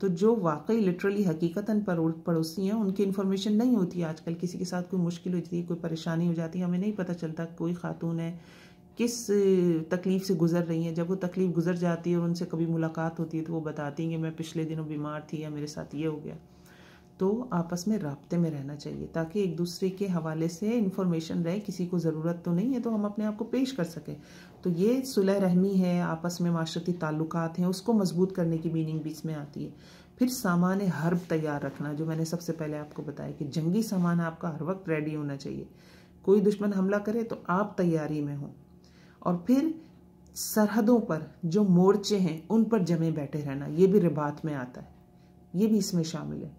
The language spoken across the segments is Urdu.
تو جو واقعی لٹرلی حقیقتاً پڑوسی ہیں ان کی انفارمیشن نہیں ہوتی. آج کل کسی کے ساتھ کوئی مشکل ہوتی ہے, کوئی پریشانی ہو جاتی ہے, ہمیں نہیں پتہ چلتا کوئی خاتون ہے کس تکلیف سے گزر رہی ہیں. جب وہ تکلیف گزر جاتی ہے اور ان سے کبھی ملاقات ہوتی ہے تو وہ بتاتی ہیں کہ میں پچھلے دنوں بیمار تھی یا میرے ساتھ یہ ہو گیا. تو آپس میں رابطے میں رہنا چاہیے تاکہ ایک دوسرے کے حوالے سے انفارمیشن رہے, کسی کو ضرورت تو نہیں ہے تو ہم اپنے آپ کو پیش کر سکیں. تو یہ صلح رحمی ہے, آپس میں معاشرتی تعلقات ہیں, اس کو مضبوط کرنے کی میننگ بھی اس میں آتی ہے. پھر سامان حرب تیار رکھنا, جو میں نے سب سے پہلے آپ کو بتایا کہ جنگی سامان آپ کا ہر وقت ریڈی ہونا چاہیے. کوئی دشمن حملہ کرے تو آپ تیاری میں ہوں. اور پھر سرحدوں پر جو مورچے ہیں ان پر جمے بیٹھے رہنا, یہ بھی رباط میں آتا ہے, یہ بھی اس میں شامل ہے.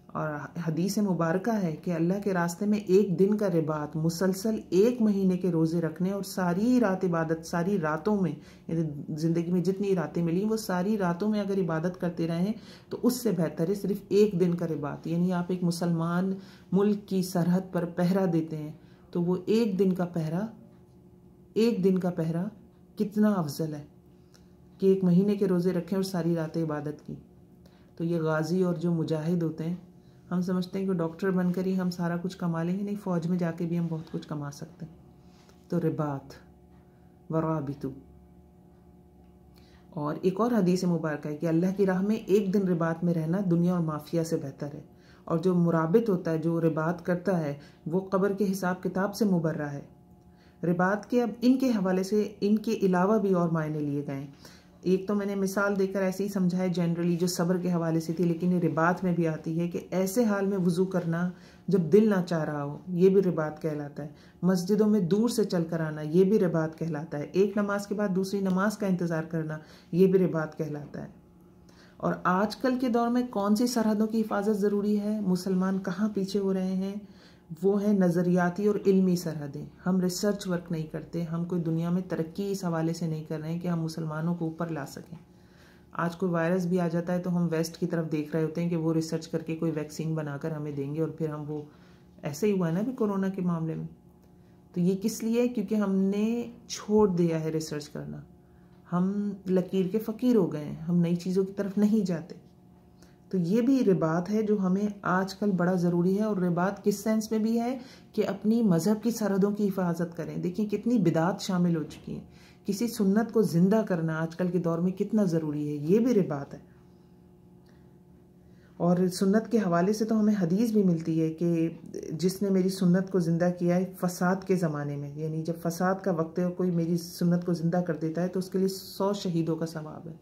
اور حدیث مبارکہ ہے کہ اللہ کے راستے میں ایک دن کا رباط مسلسل 1 مہینے کے روزے رکھنے اور ساری رات عبادت, ساری راتوں میں, زندگی میں جتنی راتیں ملی وہ ساری راتوں میں اگر عبادت کرتے رہیں تو اس سے بہتر ہے صرف 1 دن کا رباط. یعنی آپ ایک مسلمان ملک کی سرحد پر پہرا دیتے ہیں تو وہ 1 دن کا پہرا کتنا افضل ہے کہ 1 مہینے کے روزے رکھیں اور ساری راتیں عبادت کی. تو یہ غازی اور جو مجاہد ہوتے ہیں, ہم سمجھتے ہیں کہ ڈاکٹر بن کر ہی ہم سارا کچھ کما لیں گے, نہیں, فوج میں جا کے بھی ہم بہت کچھ کما سکتے ہیں. تو رباط ورابطو. اور ایک اور حدیث مبارکہ ہے کہ اللہ کی راہ میں 1 دن رباط میں رہنا دنیا اور مافیا سے بہتر ہے. اور جو مرابط ہوتا ہے, جو رباط کرتا ہے, وہ قبر کے حساب کتاب سے مبرہ ہے. رباط کے اب ان کے حوالے سے ان کے علاوہ بھی اور معنی لیے گئے ہیں. ایک تو میں نے مثال دے کر ایسے ہی سمجھا ہے جنرلی جو صبر کے حوالے سے تھی, لیکن یہ رباط میں بھی آتی ہے کہ ایسے حال میں وضو کرنا جب دل نہ چاہ رہا ہو, یہ بھی رباط کہلاتا ہے. مسجدوں میں دور سے چل کر آنا, یہ بھی رباط کہلاتا ہے. ایک نماز کے بعد دوسری نماز کا انتظار کرنا, یہ بھی رباط کہلاتا ہے. اور آج کل کے دور میں کون سی سرحدوں کی حفاظت ضروری ہے, مسلمان کہاں پیچھے ہو رہے ہیں, وہ ہیں نظریاتی اور علمی سرحدیں. ہم ریسرچ ورک نہیں کرتے, ہم کوئی دنیا میں ترقی اس حوالے سے نہیں کر رہے ہیں کہ ہم مسلمانوں کو اوپر لا سکیں. آج کوئی وائرس بھی آ جاتا ہے تو ہم ویسٹ کی طرف دیکھ رہے ہوتے ہیں کہ وہ ریسرچ کر کے کوئی ویکسین بنا کر ہمیں دیں گے, اور پھر ہم وہ ایسے ہی ہوا ہے نا بھی کورونا کے معاملے میں. تو یہ کس لیے, کیونکہ ہم نے چھوڑ دیا ہے ریسرچ کرنا, ہم لکیر کے فقیر ہو گئے ہیں, ہم نئی چیزوں کی طرف نہیں جاتے. تو یہ بھی رباط ہے جو ہمیں آج کل بڑا ضروری ہے. اور رباط کس سینس میں بھی ہے کہ اپنی مذہب کی سرحدوں کی حفاظت کریں. دیکھیں کتنی بدعات شامل ہو چکی ہیں, کسی سنت کو زندہ کرنا آج کل کے دور میں کتنا ضروری ہے, یہ بھی رباط ہے. اور سنت کے حوالے سے تو ہمیں حدیث بھی ملتی ہے کہ جس نے میری سنت کو زندہ کیا ہے فساد کے زمانے میں, یعنی جب فساد کا وقت ہے اور کوئی میری سنت کو زندہ کر دیتا ہے تو اس کے لیے 100 شہیدوں کا ثواب ہے.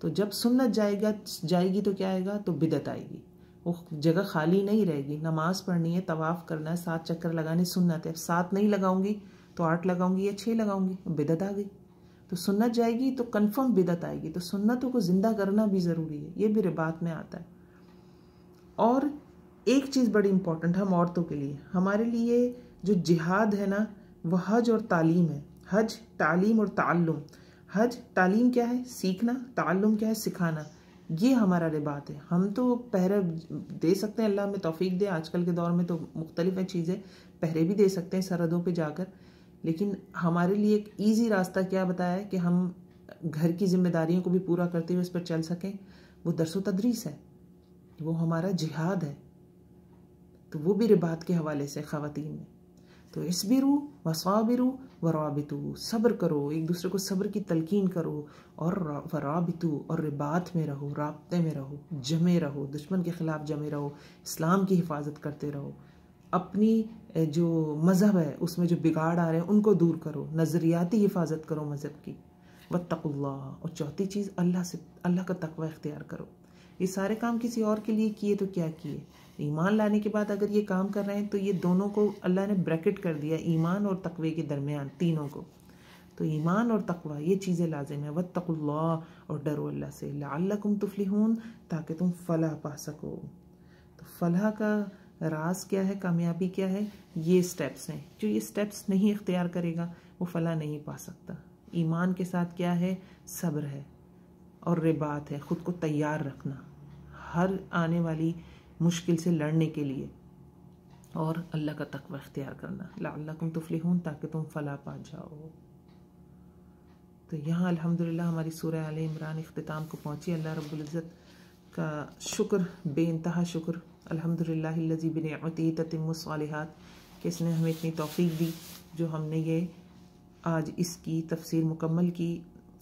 تو جب سنت جائے گی تو کیا آئے گا, تو بدعت آئے گی. وہ جگہ خالی نہیں رہے گی. نماز پڑھنی ہے, طواف کرنا ہے, 7 چکر لگانے سنت ہے. 7 نہیں لگاؤں گی تو 8 لگاؤں گی یا 6 لگاؤں گی, بدعت آ گئی. تو سنت جائے گی تو کنفرم بدعت آئے گی. تو سنتوں کو زندہ کرنا بھی ضروری ہے, یہ بھی رباط میں آتا ہے. اور ایک چیز بڑی امپورٹنٹ ہم عورتوں کے لیے, ہمارے لیے جو جہاد ہے نا وہ حج اور تعلیم ہے. حج, تعلیم اور تعلم. حج تعلیم کیا ہے, سیکھنا, تعلم کیا ہے, سکھانا. یہ ہمارا رباط ہے. ہم تو پہرے دے سکتے ہیں, اللہ ہمیں توفیق دے. آج کل کے دور میں تو مختلف ہیں چیزیں, پہرے بھی دے سکتے ہیں سرحدوں پہ جا کر, لیکن ہمارے لیے ایک ایزی راستہ کیا بتایا ہے کہ ہم گھر کی ذمہ داریوں کو بھی پورا کرتے ہوئے اس پر چل سکیں, وہ درس و تدریس ہے, وہ ہمارا جہاد ہے. تو وہ بھی رباط کے حوالے سے خواتین میں. تو اصبروا وصابروا ورابطوا, صبر کرو, ایک دوسرے کو صبر کی تلقین کرو, اور ورابطوا, اور رباط میں رہو, رابطے میں رہو, جمے رہو, دشمن کے خلاف جمے رہو, اسلام کی حفاظت کرتے رہو. اپنی جو مذہب ہے اس میں جو بگاڑ آ رہے ہیں ان کو دور کرو, نظریاتی حفاظت کرو مذہب کی. واتقوا اللہ, اور چوتھی چیز اللہ کا تقوی اختیار کرو. یہ سارے کام کسی اور کے لیے کیے تو کیا کیے, ایمان لانے کے بعد اگر یہ کام کر رہے ہیں تو یہ دونوں کو اللہ نے بریکٹ کر دیا, ایمان اور تقوی کے درمیان, تینوں کو. تو ایمان اور تقوی یہ چیزیں لازم ہیں. واتقوا اللہ, اور ڈرو اللہ سے, لعلکم تفلحون, تاکہ تم فلاح پا سکو. تو فلاح کا راز کیا ہے, کامیابی کیا ہے, یہ سٹیپس ہیں. جو یہ سٹیپس نہیں اختیار کرے گا وہ فلاح نہیں پا سکتا. ایمان کے ساتھ کیا ہے, صبر ہے, اور رباط ہے, خود کو تیار رکھنا ہر آنے والی مشکل سے لڑنے کے لیے, اور اللہ کا تقوی اختیار کرنا, لعلکم تفلحون, تاکہ تم فلاح پا جاؤ. تو یہاں الحمدللہ ہماری سورہ آل عمران اختتام کو پہنچی. اللہ رب العزت کا شکر، بے انتہا شکر، الحمدللہ الذی بنعمتہ تتم الصالحات، کہ اس نے ہمیں اتنی توفیق دی جو ہم نے یہ آج اس کی تفسیر مکمل کی۔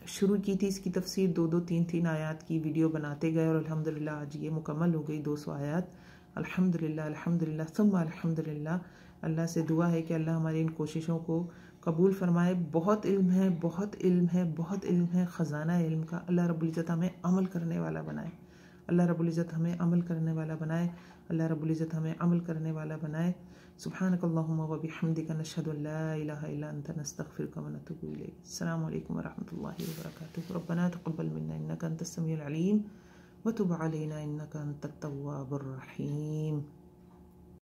شروع کی تھی اس کی تفسیر 2 3 آیات کی ویڈیو بناتے گئے، اور الحمدللہ آج یہ مکمل ہو گئی 200 آیات۔ الحمدللہ الحمدللہ ثم الحمدللہ۔ اللہ سے دعا ہے کہ اللہ ہماری ان کوششوں کو قبول فرمائے۔ بہت علم ہے، بہت علم ہے، بہت علم ہے، خزانہ علم کا۔ اللہ رب العزت ہمیں عمل کرنے والا بنائے، اللہ رب العزت ہمیں عمل کرنے والا بنائے، اللہ رب العزت ہمیں عمل کرنے والا بنائے۔ سبحانک اللہم و بحمدک، نشہد ان لا الہ الا انت، نستغفرک و نتوب الیک۔ السلام علیکم ورحمۃ اللہ وبرکاتہ۔ ربنا تقبل منا انک انت السمیع العلیم وتب علینا انک انت التواب الرحیم۔